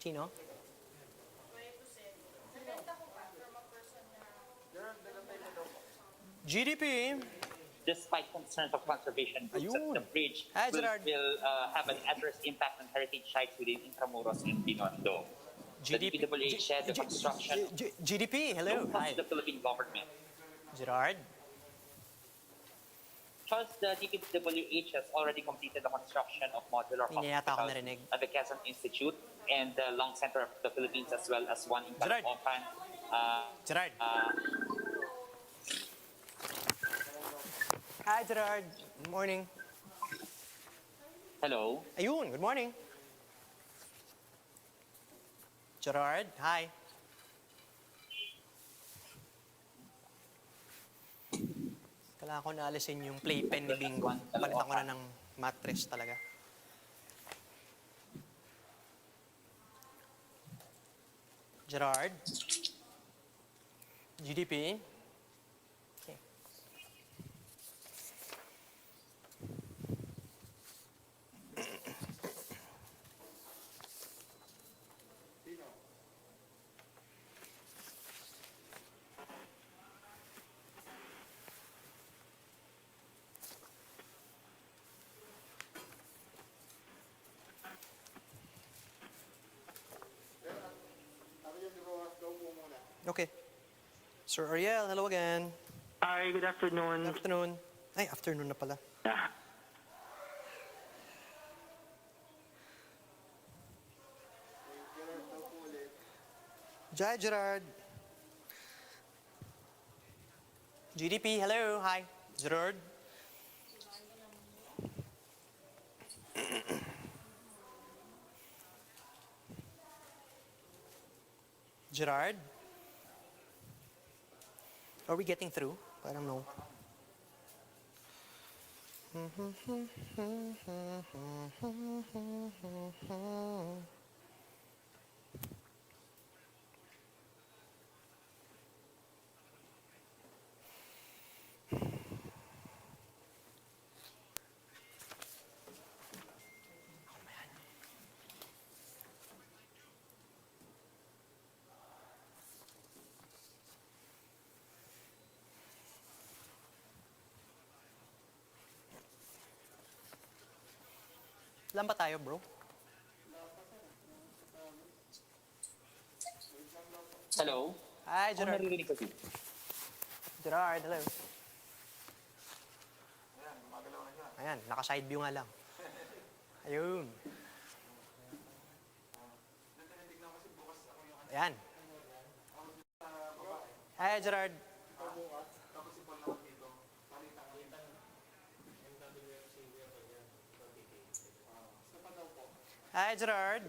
Tino? GDP. Despite concerns of conservation groups that the bridge Hi, will Gerard. have an adverse impact on heritage sites within Intramuros and Binondo. The DPWH said the construction GDP, hello. no Hi. cost to the Philippine government. Gerard? Because the DPWH has already completed the construction of modular Hindi yata ako hospitals narinig. at the Quezon Institute and the Lung Center of the Philippines, as well as one in Gerard. Caloocan. Gerard. Hi, Gerard. Good morning. Hello. Ayun, good morning. Gerard, hi. Kailangan ko naalisin yung playpen ni Bingo. Palitan ko na ng mattress talaga. Gerard? GDP? Okay. Okay. Sir Ariel, hello again. Hi, good afternoon. Good afternoon. Ay, afternoon na pala. Yeah. Jai Gerard. GDP, hello, hi. Gerard. Gerard? Are we getting through? Parang no. Ilan ba tayo, bro? Hello. Hi, Gerard. Naririnig ko si Gerard, hello. Ayan, naka-side view nga lang. Ayun. Ayan. Hi, Gerard. Hi, Gerard.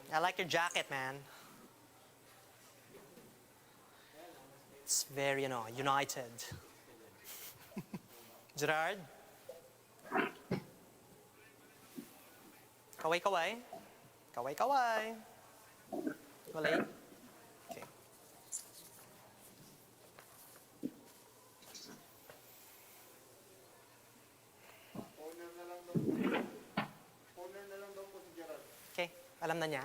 I like your jacket, man. It's very, united. Gerard? Kaway-kaway? Kaway-kaway? Walay? Okay. Okay, alam na niya.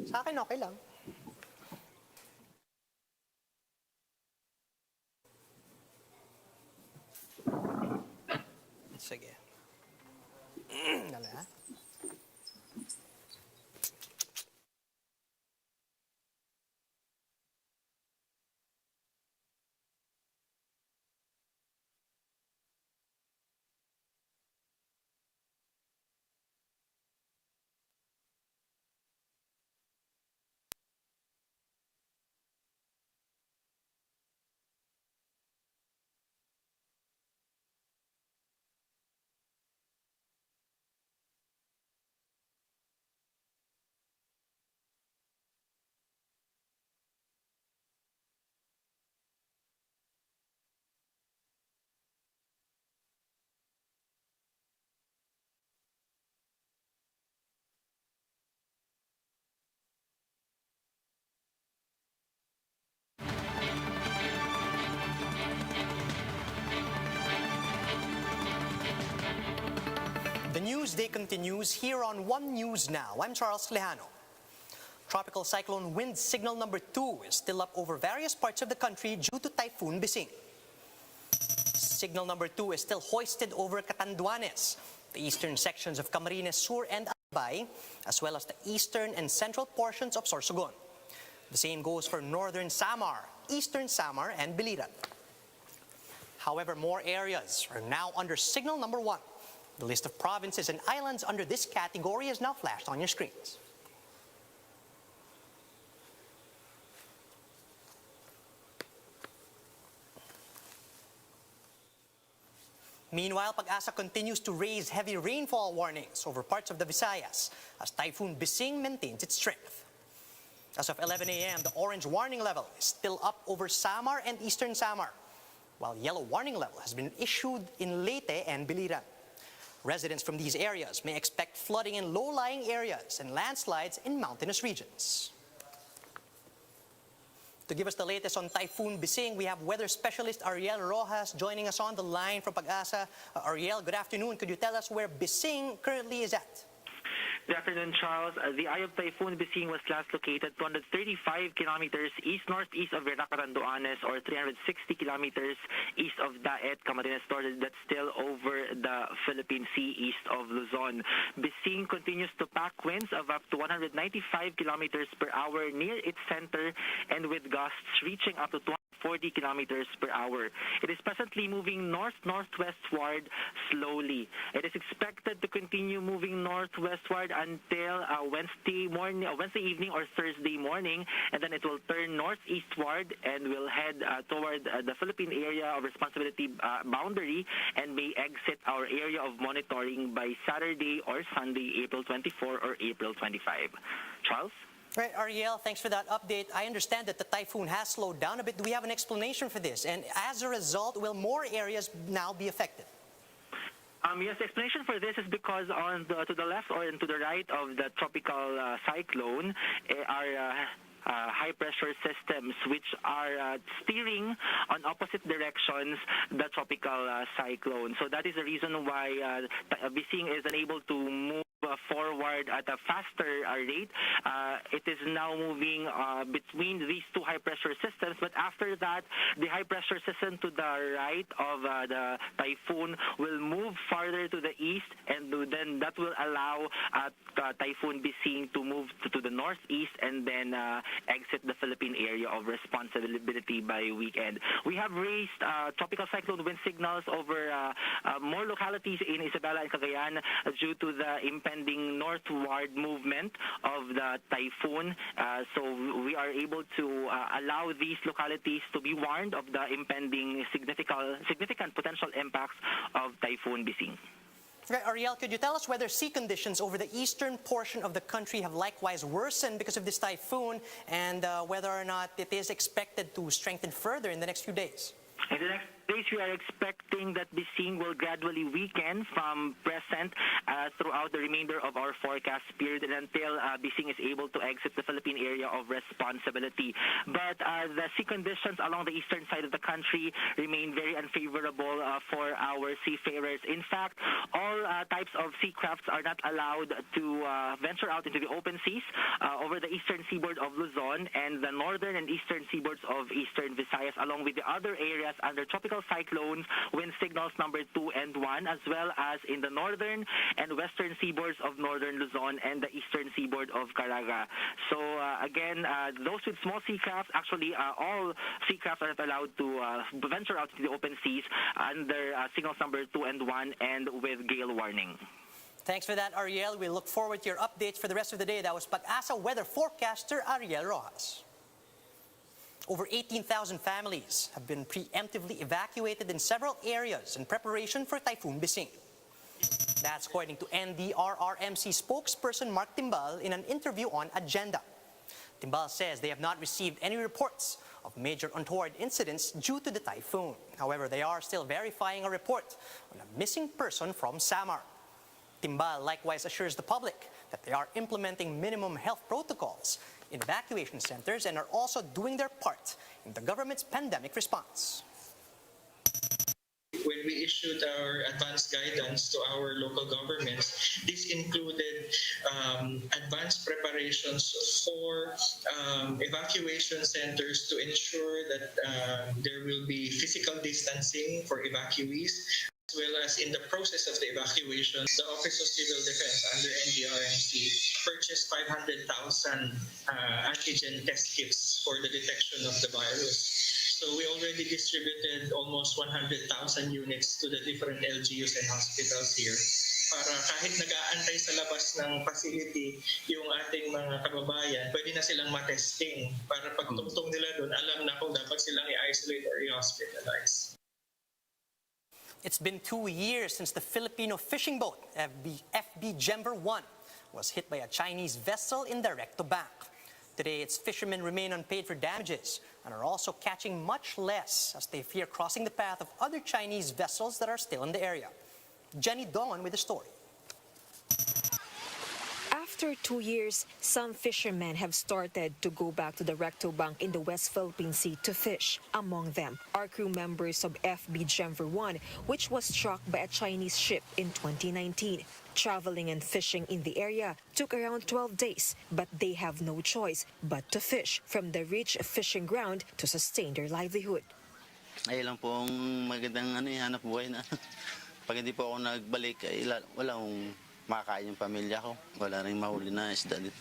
Sa akin, okay lang. Sige. Dala. news day continues here on One News Now. I'm Charles Lejano. Tropical cyclone wind signal number 2 is still up over various parts of the country due to Typhoon Bising. Signal number 2 is still hoisted over Catanduanes, the eastern sections of Camarines Sur and Albay, as well as the eastern and central portions of Sorsogon. The same goes for northern Samar, eastern Samar, and Biliran. However, more areas are now under signal number 1. The list of provinces and islands under this category is now flashed on your screens. Meanwhile, Pag-asa continues to raise heavy rainfall warnings over parts of the Visayas as Typhoon Bising maintains its strength. As of 11 a.m., the orange warning level is still up over Samar and eastern Samar, while yellow warning level has been issued in Leyte and Biliran. Residents from these areas may expect flooding in low-lying areas and landslides in mountainous regions. To give us the latest on Typhoon Bising, we have weather specialist Ariel Rojas joining us on the line from Pag-asa. Ariel, good afternoon. Could you tell us where Bising currently is at? Good afternoon, Charles. The eye of Typhoon Bising was last located 235 kilometers east-northeast of Catanduanes, or 360 kilometers east of Daet, Camarines Norte. That's still over the Philippine Sea east of Luzon. Bising continues to pack winds of up to 195 kilometers per hour near its center, and with gusts reaching up to 240 kilometers per hour. It is presently moving north-northwestward slowly. It is expected to continue moving northwestward until Wednesday evening or Thursday morning, and then it will turn northeastward and will head toward the Philippine area of responsibility boundary and may exit our area of monitoring by Saturday or Sunday, April 24 or April 25. Charles? Right, Ariel, thanks for that update. I understand that the typhoon has slowed down a bit. Do we have an explanation for this? And as a result, will more areas now be affected? Yes, the explanation for this is because to the left or to the right of the tropical cyclone are high-pressure systems which are steering on opposite directions the tropical cyclone. So that is the reason why Bising is unable to move forward at a faster rate. It is now moving between these two high-pressure systems, but after that, the high-pressure system to the right of the typhoon will move farther to the east, and then that will allow Typhoon Bising to move to the northeast and then exit the Philippine area of responsibility by weekend. We have raised tropical cyclone wind signals over more localities in Isabela and Cagayan due to the impending northward movement of the typhoon. So we are able to allow these localities to be warned of the impending significant potential impacts of Typhoon Bising. Okay, Ariel, could you tell us whether sea conditions over the eastern portion of the country have likewise worsened because of this typhoon, and whether or not it is expected to strengthen further in the next few days? In the next days, we are expecting that Bising will gradually weaken from present throughout the remainder of our forecast period until Bising is able to exit the Philippine area of responsibility. But the sea conditions along the eastern side of the country remain very unfavorable for our seafarers. In fact, all types of sea crafts are not allowed to venture out into the open seas over the eastern seaboard of Luzon and the northern and eastern seaboards of eastern Visayas, along with the other areas under tropical cyclones wind signals number 2 and 1, as well as in the northern and western seaboards of northern Luzon and the eastern seaboard of Caraga. So again, those with small sea crafts, actually all sea crafts are not allowed to venture out into the open seas under signals number 2 and 1 and with gale warning. Thanks for that, Ariel. We look forward to your updates for the rest of the day. That was Pag-asa weather forecaster Ariel Rojas. Over 18,000 families have been preemptively evacuated in several areas in preparation for Typhoon Bising. That's according to NDRRMC spokesperson Mark Timbal in an interview on Agenda. Timbal says they have not received any reports of major untoward incidents due to the typhoon. However, they are still verifying a report on a missing person from Samar. Timbal likewise assures the public that they are implementing minimum health protocols in evacuation centers and are also doing their part in the government's pandemic response. when we issued our advanced guidance to our local governments, this included advanced preparations for evacuation centers to ensure that there will be physical distancing for evacuees, as well as in the process of the evacuation, the Office of Civil Defense under NDRMC purchased 500,000 antigen test kits for the detection of the virus. So we already distributed almost 100,000 units to the different LGUs and hospitals here, para kahit nag-aantay sa labas ng facility yung ating mga kababayan, pwede na silang matesting para pag tungtong nila doon, alam na kung dapat silang i-isolate or i-hospitalize. It's been 2 years since the Filipino fishing boat, FB Gemver 1, was hit by a Chinese vessel in Directo Bank. Today, its fishermen remain unpaid for damages and are also catching much less as they fear crossing the path of other Chinese vessels that are still in the area. Jenny Dongon with the story. After 2 years, some fishermen have started to go back to the Recto Bank in the West Philippine Sea to fish. Among them are crew members of FB Gemver 1, which was struck by a Chinese ship in 2019. Traveling and fishing in the area took around 12 days, but they have no choice but to fish from the rich fishing ground to sustain their livelihood. Ay lang po ang magandang hanap buhay na. Pag hindi po ako nagbalik, ay wala akong makakain yung pamilya ko. Wala rin mahuli na isda dito.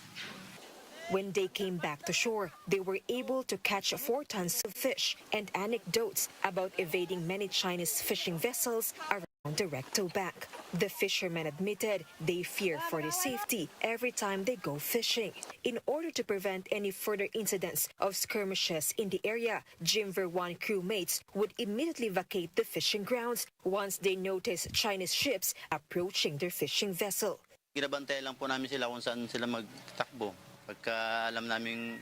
When they came back to shore, they were able to catch 4 tons of fish, and anecdotes about evading many Chinese fishing vessels around the Recto Bank. The fishermen admitted they fear for their safety every time they go fishing. In order to prevent any further incidents of skirmishes in the area, Gemver 1 crewmates would immediately vacate the fishing grounds once they notice Chinese ships approaching their fishing vessel. Ginabantay lang po namin sila kung saan sila magtakbo. Pagka alam namin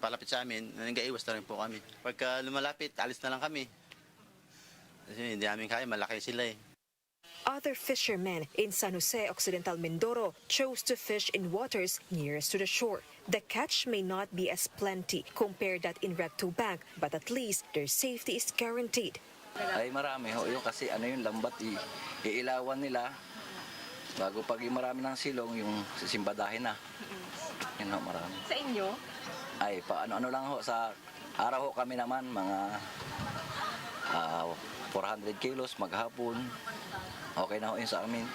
palapit sa amin, nag-iwas na rin po kami. Pagka lumalapit, alis na lang kami. Kasi hindi namin kaya, malaki sila eh. Other fishermen in San Jose Occidental Mindoro chose to fish in waters nearest to the shore. The catch may not be as plenty compared that in Recto Bank, but at least their safety is guaranteed. Ay marami ho, yun kasi yung lambat iilawan nila bago pag marami ng silong yung sisimbadahin na. Yun ho, marami. Sa inyo? Ay ano lang ho, sa araw ho kami naman mga 400 kilos maghapon. Okay na ho yun sa amin.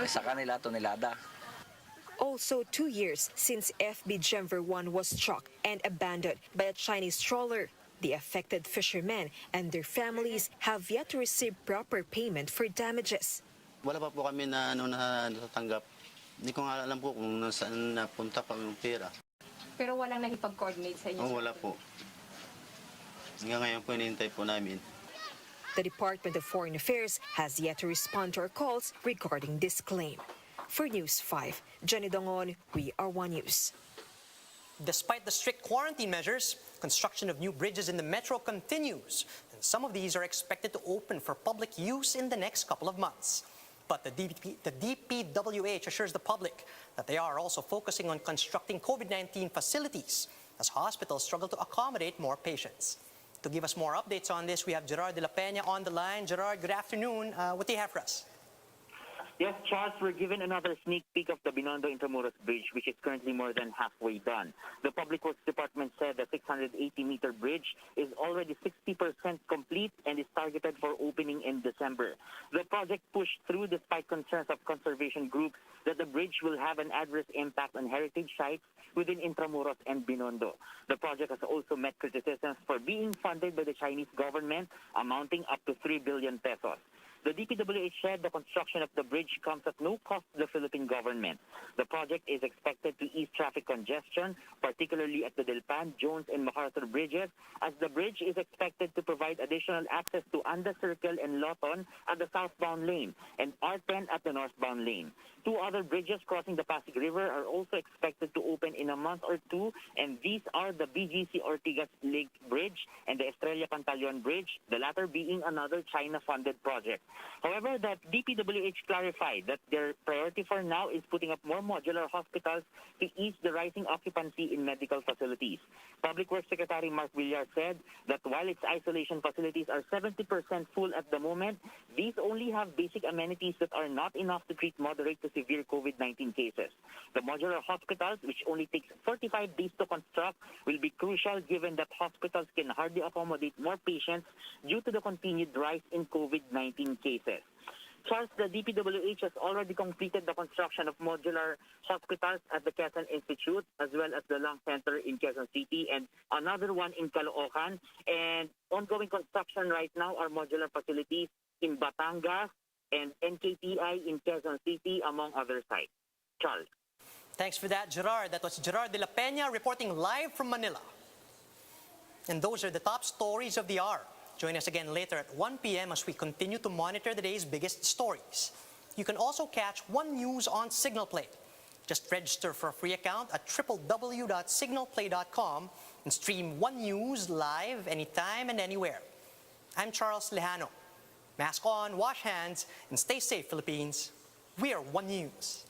Sa kanila, tonelada. Also 2 years since FB Gemver 1 was struck and abandoned by a Chinese trawler. The affected fishermen and their families have yet to receive proper payment for damages. Wala pa po kami na natatanggap. Hindi ko nga alam po kung saan napunta pa yung pera. Pero walang nakipag-coordinate sa inyo? Wala po. Hanggang ngayon po hinihintay po namin. The Department of Foreign Affairs has yet to respond to our calls regarding this claim. For News 5, Jenny Dongon, We Are One News. Despite the strict quarantine measures, construction of new bridges in the metro continues, and some of these are expected to open for public use in the next couple of months. But the DPWH assures the public that they are also focusing on constructing COVID-19 facilities as hospitals struggle to accommodate more patients. To give us more updates on this, we have Gerard de la Peña on the line. Gerard, good afternoon. What do you have for us? Yes, Charles, we're given another sneak peek of the Binondo-Intramuros Bridge, which is currently more than halfway done. The Public Works Department said the 680-meter bridge is already 60% complete and is targeted for opening in December. The project pushed through despite concerns of conservation groups that the bridge will have an adverse impact on heritage sites within Intramuros and Binondo. The project has also met criticisms for being funded by the Chinese government, amounting up to 3 billion pesos. The DPWH said the construction of the bridge comes at no cost to the Philippine government. The project is expected to ease traffic congestion, particularly at the Delpan, Jones, and MacArthur bridges, as the bridge is expected to provide additional access to Anda Circle and Loton at the southbound lane and R10 at the northbound lane. 2 other bridges crossing the Pasig River are also expected to open in a month or two, and these are the BGC Ortigas Lake Bridge and the Estrella Pantaleon Bridge, the latter being another China-funded project. However, the DPWH clarified that their priority for now is putting up more modular hospitals to ease the rising occupancy in medical facilities. Public Works Secretary Mark Villar said that while its isolation facilities are 70% full at the moment, these only have basic amenities that are not enough to treat moderate to severe COVID-19 cases. The modular hospitals, which only takes 45 days to construct, will be crucial given that hospitals can hardly accommodate more patients due to the continued rise in COVID-19 cases. Charles, the DPWH has already completed the construction of modular hospitals at the Quezon Institute as well as the Lung Center in Quezon City and another one in Caloocan. And ongoing construction right now are modular facilities in Batangas and NKTI in Quezon City, among other sites. Charles. Thanks for that, Gerard. That was Gerard de la Peña reporting live from Manila. And those are the top stories of the hour. Join us again later at 1 p.m. as we continue to monitor the day's biggest stories. You can also catch One News on Signal Play. Just register for a free account at www.signalplay.com and stream One News live anytime and anywhere. I'm Charles Lejano. Mask on, wash hands, and stay safe, Philippines. We are One News.